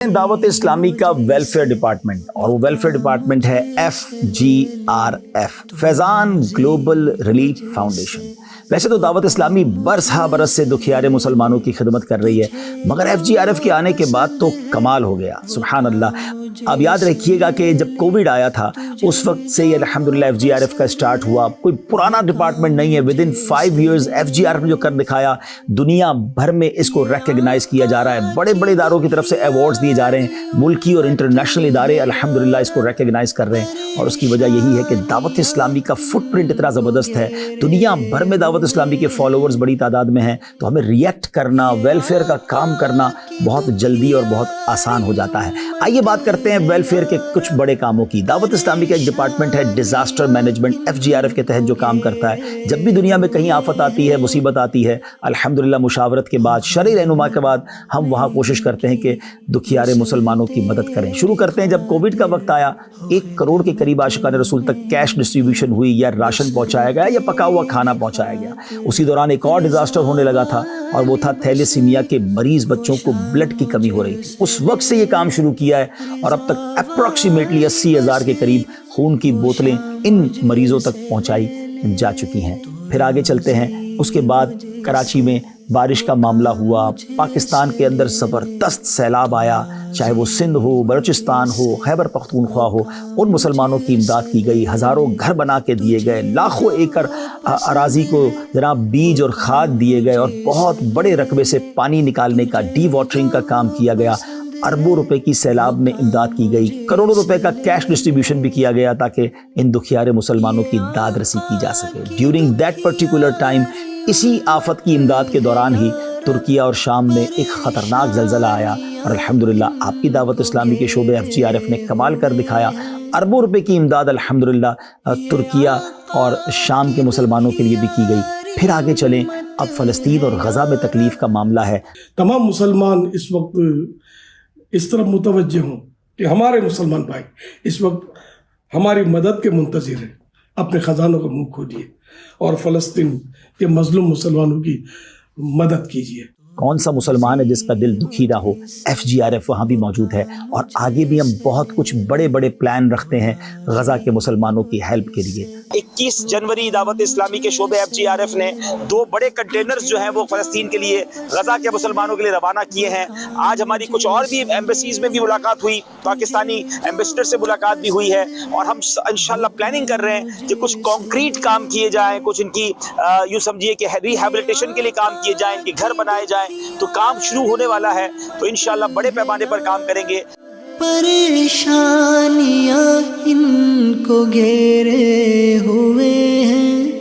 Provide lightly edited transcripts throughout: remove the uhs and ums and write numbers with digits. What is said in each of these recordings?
दावत इस्लामी का welfare department और वो वेलफेयर डिपार्टमेंट है FGRF, Faizan global relief foundation. वैसे तो दावत इस्लामी बरस से दुखियारे मुसलमानों की खिदमत कर रही है, मगर FGRF के आने के बाद तो कमाल हो गया। सुभान अल्लाह। अब याद रखिएगा कि जब कोविड आया था उस वक्त से ये अल्हम्दुलिल्लाह FGRF का स्टार्ट हुआ। कोई पुराना डिपार्टमेंट नहीं है। विद इन 5 years FGRF ने जो कर दिखाया, दुनिया भर में इसको रिकग्नाइज किया जा रहा है। बड़े बड़े इदारों की तरफ से अवार्ड्स दिए जा रहे हैं। मुल्की और इंटरनेशनल इदारे अल्हम्दुलिल्लाह इसको रिकग्नाइज कर रहे हैं, और उसकी वजह यही है कि दावत इस्लामी का फुटप्रिंट इतना ज़बरदस्त है। दुनिया भर में दावत इस्लामी के फॉलोअर्स बड़ी तादाद में हैं, तो हमें रिएक्ट करना, वेलफेयर का काम करना बहुत जल्दी और बहुत आसान हो जाता है। आइए बात करते हैं वेलफेयर के कुछ बड़े कामों की। दावत इस्लामी का एक डिपार्टमेंट है डिजास्टर मैनेजमेंट, FGRF के तहत जो काम करता है। जब भी दुनिया में कहीं आफत आती है, मुसीबत आती है, अल्हम्दुलिल्लाह मुशावरत के बाद, शरई रहनुमा के बाद हम वहाँ कोशिश करते हैं कि दुखियारे मुसलमानों की मदद करें। शुरू करते हैं जब कोविड का वक्त आया, 1 करोड़ के करीब आशिकान रसूल तक कैश डिस्ट्रीब्यूशन हुई, या राशन पहुँचाया गया या पका हुआ खाना पहुँचाया गया। उसी दौरान एक और डिजास्टर होने लगा था, और वो था थैलेसीमिया के मरीज बच्चों को ब्लड की कमी हो रही थी। उस वक्त से ये काम शुरू किया है, और अब तक अप्रॉक्सीमेटली 80,000 के करीब खून की बोतलें इन मरीजों तक पहुंचाई जा चुकी हैं। फिर आगे चलते हैं। उसके बाद कराची में बारिश का मामला हुआ, पाकिस्तान के अंदर ज़बरदस्त सैलाब आया, चाहे वो सिंध हो, बलूचिस्तान हो, खैबर पख्तूनख्वा हो, उन मुसलमानों की इमदाद की गई। हज़ारों घर बना के दिए गए, लाखों एकड़ अराजी को जनाब बीज और खाद दिए गए, और बहुत बड़े रकबे से पानी निकालने का, डी वाटरिंग का काम किया गया। अरबों रुपए की सैलाब में इमदाद की गई, करोड़ों रुपए का कैश डिस्ट्रीब्यूशन भी किया गया ताकि इन दुखियारे मुसलमानों की दाद रसी की जा सके। ड्यूरिंग दैट पर्टिकुलर टाइम, इसी आफत की इमदाद के दौरान ही तुर्किया और शाम में एक ख़तरनाक ज़लज़ला आया, और अल्हम्दुलिल्लाह आपकी दावत इस्लामी के शोबे FGRF ने कमाल कर दिखाया। अरबों रुपए की इमदाद अल्हम्दुलिल्लाह तुर्किया और शाम के मुसलमानों के लिए भी की गई। फिर आगे चलें, अब फ़लस्तीन और गज़ा में तकलीफ़ का मामला है। तमाम मुसलमान इस वक्त इस तरफ मुतवज्जे हों कि हमारे मुसलमान भाई इस वक्त हमारी मदद के मुंतज़िर हैं। अपने ख़जानों का मुंह खोलिए और फ़लस्तीन के मज़लूम मुसलमानों की मदद कीजिए। कौन सा मुसलमान है जिसका दिल दुखी ना हो? FGRF वहाँ भी मौजूद है, और आगे भी हम बहुत कुछ बड़े बड़े प्लान रखते हैं गज़ा के मुसलमानों की हेल्प के लिए। 21 जनवरी दावत इस्लामी के शोबे FGRF ने 2 बड़े कंटेनर्स जो हैं वो फ़लस्तीन के लिए, गज़ा के मुसलमानों के लिए रवाना किए हैं। आज हमारी कुछ और भी एम्बेसीज़ में भी मुलाकात हुई, पाकिस्तानी एम्बेसडर से मुलाकात भी हुई है, और हम इंशाल्लाह प्लानिंग कर रहे हैं कि कुछ कॉन्क्रीट काम किए जाएँ, कुछ इनकी यूँ समझिए कि रिहैबिलिटेशन के लिए काम किए जाएँ, इनके घर बनाए जाएँ। तो काम शुरू होने वाला है, तो इंशाल्लाह बड़े पैमाने पर काम करेंगे। परेशानियां इनको घेरे हुए हैं,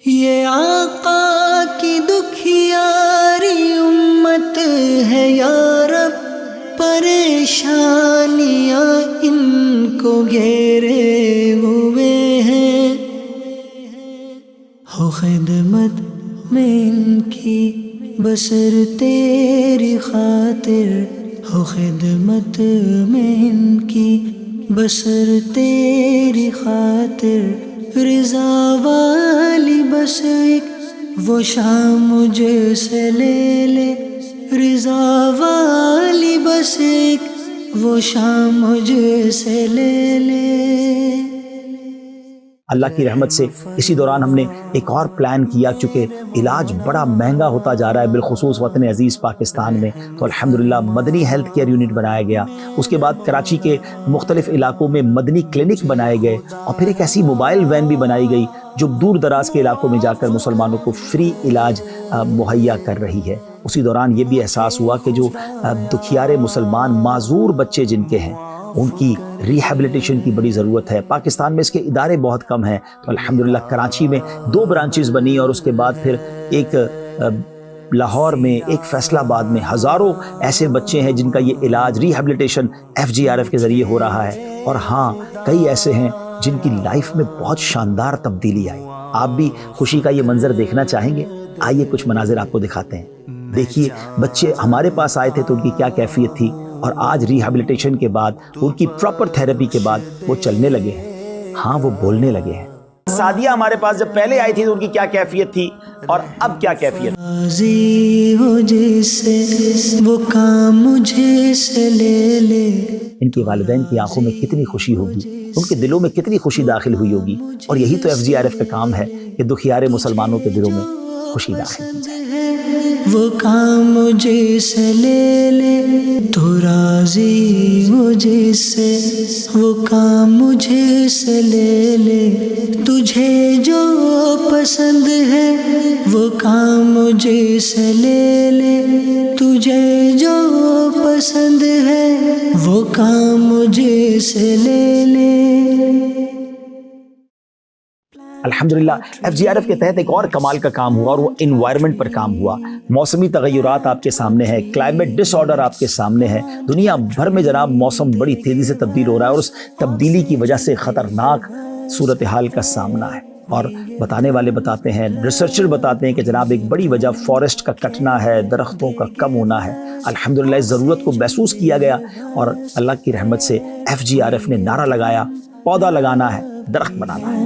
ये आका की दुखियारी उम्मत है या रब। परेशानियां इनको घेरे हुए हैं, हो खिदमत में इनकी बसर तेरी खातिर, हो खिदमत में इनकी बसर तेरी खातिर। रिज़ा वाली बस एक वो शाम मुझसे ले ले, रिज़ा वाली बस एक वो शाम मुझसे ले ले। अल्लाह की रहमत से इसी दौरान हमने एक और प्लान किया, चूँकि इलाज बड़ा महंगा होता जा रहा है बिलखुसूस वतन अजीज़ पाकिस्तान में, तो अल्हम्दुलिल्लाह मदनी हेल्थ केयर यूनिट बनाया गया। उसके बाद कराची के मुख्तलिफ इलाकों में मदनी क्लिनिक बनाए गए, और फिर एक ऐसी मोबाइल वैन भी बनाई गई जो दूर दराज के इलाकों में जाकर मुसलमानों को फ्री इलाज मुहैया कर रही है। उसी दौरान ये भी एहसास हुआ कि जो दुखियारे मुसलमान माजूर बच्चे जिनके हैं, उनकी रिहैबिलिटेशन की बड़ी ज़रूरत है। पाकिस्तान में इसके इदारे बहुत कम हैं, तो अल्हम्दुलिल्लाह कराची में 2 ब्रांचेस बनी, और उसके बाद फिर एक लाहौर में, एक फैसलाबाद में। हज़ारों ऐसे बच्चे हैं जिनका ये इलाज, रिहैबिलिटेशन FGRF के ज़रिए हो रहा है। और हाँ, कई ऐसे हैं जिनकी लाइफ में बहुत शानदार तब्दीली आई। आप भी खुशी का ये मंजर देखना चाहेंगे? आइए कुछ मनाजिर आपको दिखाते हैं। देखिए, बच्चे हमारे पास आए थे तो उनकी क्या कैफियत थी, और आज रिहैबिलिटेशन के बाद, उनकी प्रॉपर थेरेपी के बाद वो चलने लगे हैं। हाँ, वो बोलने लगे हैं। सादिया हमारे पास जब पहले आई थी तो उनकी क्या कैफियत थी और अब क्या कैफियत। राज़ी हो जिससे वो काम मुझे से ले ले। इनके वालिदैन की आंखों में कितनी खुशी होगी, उनके दिलों में कितनी खुशी दाखिल हुई होगी। और यही तो FGRF का काम है कि दुखियारे मुसलमानों के दिलों में खुशी दाखिल की जाए। वो काम मुझे से ले ले, तो राज़ी हो जिससे वो काम मुझे से ले ले। तुझे जो पसंद है वो काम मुझे से ले ले। तुझे जो पसंद है वो काम मुझे से ले ले। अल्हम्दुलिल्लाह FGRF के तहत एक और कमाल का काम हुआ और वो इन्वायरमेंट पर काम हुआ। मौसमी तगय्युरात आपके सामने है, क्लाइमेट डिसऑर्डर आपके सामने है। दुनिया भर में जनाब मौसम बड़ी तेज़ी से तब्दील हो रहा है और उस तब्दीली की वजह से ख़तरनाक सूरत हाल का सामना है। और बताने वाले बताते हैं, रिसर्चर बताते हैं कि जनाब एक बड़ी वजह फॉरेस्ट का कटना है, दरख्तों का कम होना है। अल्हम्दुलिल्लाह इस ज़रूरत को महसूस किया गया और अल्लाह की रहमत से FGRF ने नारा लगाया, पौधा लगाना है, दरख्त बनाना है।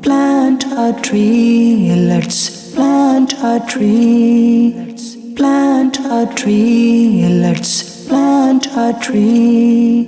Plant a tree, let's plant a tree. Plant a tree, let's plant a tree.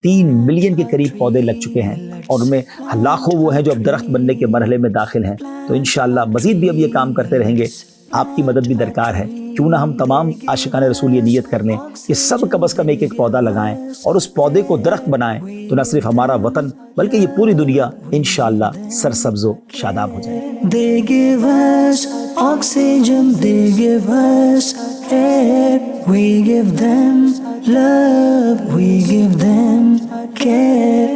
3 million के करीब पौधे लग चुके हैं और उनमें लाखों वो हैं जो अब दरख्त बनने के मरहले में दाखिल हैं। तो इंशाअल्लाह मज़ीद भी अब ये काम करते रहेंगे। आपकी मदद भी दरकार है। क्यों ना हम तमाम आशिकाने रसूल ये नियत कर लें कि सब कम अज़ कम एक एक पौधा लगाएं और उस पौधे को दरख्त बनाएं, तो न सिर्फ हमारा वतन बल्कि ये पूरी दुनिया इंशाअल्लाह सरसब्ज़ो शादाब हो जाए। They give us oxygen, they give us air. We give them love, we give them care.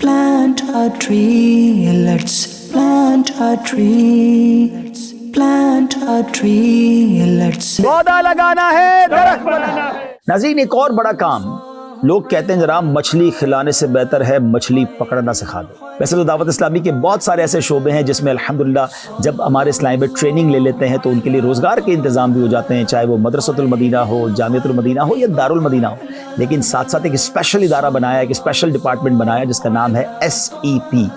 Plant a tree, let's plant a tree. Plant a tree, let's पौधा लगाना है, दरख्त बनाना है। नाज़रीन एक और बड़ा काम, लोग कहते हैं जनाब मछली खिलाने से बेहतर है मछली पकड़ना सिखा दो। वैसे तो दावत इस्लामी के बहुत सारे ऐसे शोबे हैं जिसमें अल्हम्दुलिल्लाह जब हमारे इस्लामी में ट्रेनिंग ले लेते हैं तो उनके लिए रोज़गार के इंतज़ाम भी हो जाते हैं, चाहे वो मदरसतुल मदीना हो, जामियतुल मदीना हो या दारुल मदीना हो। लेकिन साथ साथ एक स्पेशल इदारा बनाया, एक स्पेशल डिपार्टमेंट बनाया जिसका नाम है SEP,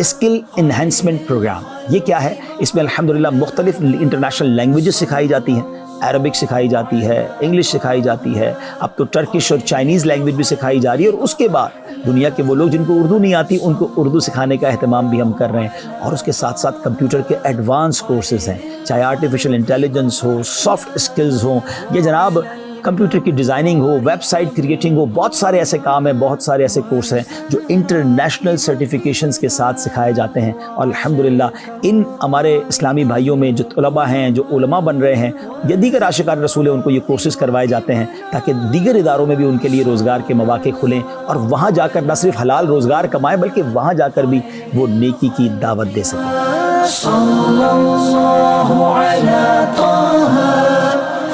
स्किल इन्हेंसमेंट प्रोग्राम। ये क्या है? इसमें अल्हम्दुलिल्लाह मुख्तलिफ इंटरनेशनल लैंग्वेजेस सिखाई जाती हैं, अरबिक सिखाई जाती है, इंग्लिश सिखाई जाती है, अब तो टर्किश और चाइनीज़ लैंग्वेज भी सिखाई जा रही है। और उसके बाद दुनिया के वो लोग जिनको उर्दू नहीं आती उनको उर्दू सिखाने का अहतमाम भी हम कर रहे हैं। और उसके साथ साथ कंप्यूटर के एडवांस कोर्सेज़ हैं, चाहे आर्टिफिशियल इंटेलिजेंस हो, सॉफ्ट स्किल्स हो, ये जनाब कंप्यूटर की डिज़ाइनिंग हो, वेबसाइट क्रिएटिंग हो, बहुत सारे ऐसे काम हैं, बहुत सारे ऐसे कोर्स हैं जो इंटरनेशनल सर्टिफिकेशंस के साथ सिखाए जाते हैं। और अल्हम्दुलिल्लाह इन हमारे इस्लामी भाइयों में जो तलबा हैं, जो उलमा बन रहे हैं या दीगर आशिकान रसूल हैं, उनको ये कोर्सेज़ करवाए जाते हैं ताकि दीगर इदारों में भी उनके लिए रोज़गार के मौके खुलें और वहाँ जाकर न सिर्फ हलाल रोज़गार कमाएँ बल्कि वहाँ जाकर भी वो नेकी की दावत दे सकें।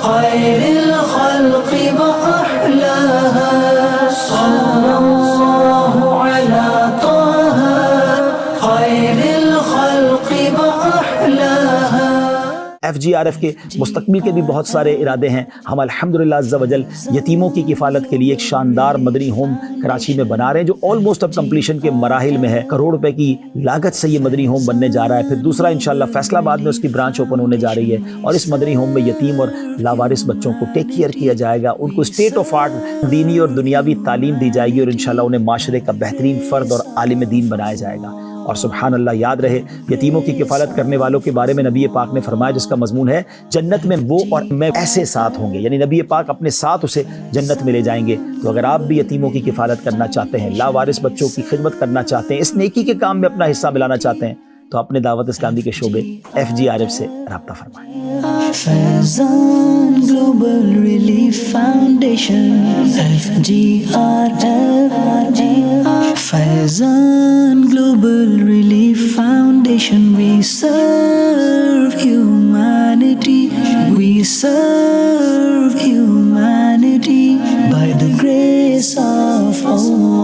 खैरिल खल्क़ि व अहलाहा सल्लल्लाहु अला ताहा खैरिल खल्क़ि व अहलाहा। FGRF के मुस्तकबिल के भी बहुत सारे इरादे हैं। हम अल्हम्दुलिल्लाह अज़्ज़ा वजल यतीमों की किफ़ालत के लिए एक शानदार मदनी होम कराची में बना रहे हैं जो ऑलमोस्ट अब कंप्लीशन के मराहिल में है। करोड़ रुपए की लागत से ये मदनी होम बनने जा रहा है। फिर दूसरा इंशाअल्लाह फैसलाबाद में उसकी ब्रांच ओपन होने जा रही है और इस मदनी होम में यतीम और लावारिस बच्चों को टेक केयर किया जाएगा, उनको स्टेट ऑफ आर्ट दीनी और दुनियावी तालीम दी जाएगी और इंशाअल्लाह उन्हें माशरे का बेहतरीन फ़र्द और आलिम दीन बनाया जाएगा। और सुबहान अल्लाह, याद रहे यतीमों की किफ़ालत करने वालों के बारे में नबी पाक ने फरमाया जिसका मजमून है जन्नत में वो और मैं ऐसे साथ होंगे, यानी नबी पाक अपने साथ उसे जन्नत में ले जाएंगे। तो अगर आप भी यतीमों की किफ़ालत करना चाहते हैं, लावारिस बच्चों की खिदमत करना चाहते हैं, इस नेकी के काम में अपना हिस्सा मिलाना चाहते हैं, तो अपने दावत इस्लामी के शोबे FGRF से राब्ता फरमाएं। Faizan global relief foundation FGRF। Faizan global relief foundation, we serve humanity, we serve humanity by the grace of Allah.